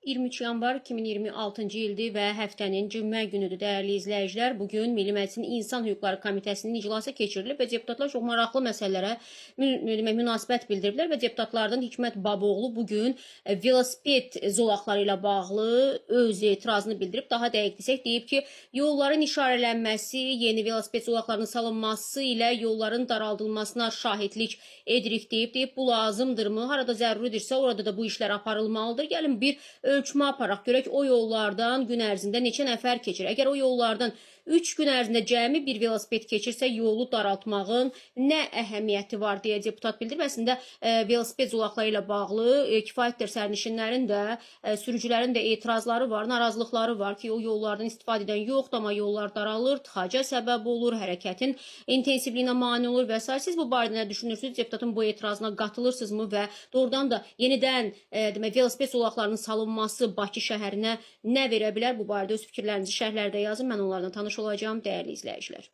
23 yanvar 2026-cı ildir və həftənin cümə günüdür, dəyərli izləyicilər. Bugün Milli Məclisin İnsan Hüquqları Komitəsinin iclası keçirilib və deputatlar çox maraqlı məsələlərə münasibət bildiriblər və deputatlardan Hikmət Baboğlu bugün velosiped zolaqları ilə bağlı öz etirazını bildirib. Daha dəqiq desək, deyib ki, yolların işarələnməsi, yeni velosiped zolaqlarının salınması ilə yolların daraldılmasına şahidlik edirik deyib, bu lazımdırmı? Harada zəruridirsə, orada da bu işlər aparılmalıdır. Gəlin bir ölçmə aparaq, görək o yollardan gün ərzində neçə nəfər keçir. Əgər o yollardan 3 gün ərzində cəmi bir velosiped keçirsə, yolu daraltmağın nə əhəmiyyəti var deyə deputat bildirib. Əslində velosiped zolaqları ilə bağlı kifayətdir sərnişinlərin də, sürücülərin də etirazları var, narazılıqları var ki, o yollardan istifadə edən yoxdur, amma yollar daralır, tıxaca səbəb olur, hərəkətin intensivliyinə mane olur və s. Siz bu barədə nə düşünürsünüz? Deputatın bu etirazına qatılırsınızmı və doğrudan da yenidən velosiped zolaqlarının salınması Bakı şəhərinə nə verə bilər? Bu barədə öz fikirlərinizi şərhlərdə yazın. Mən onlardan tanış olacağım, dəyərli izləyicilər.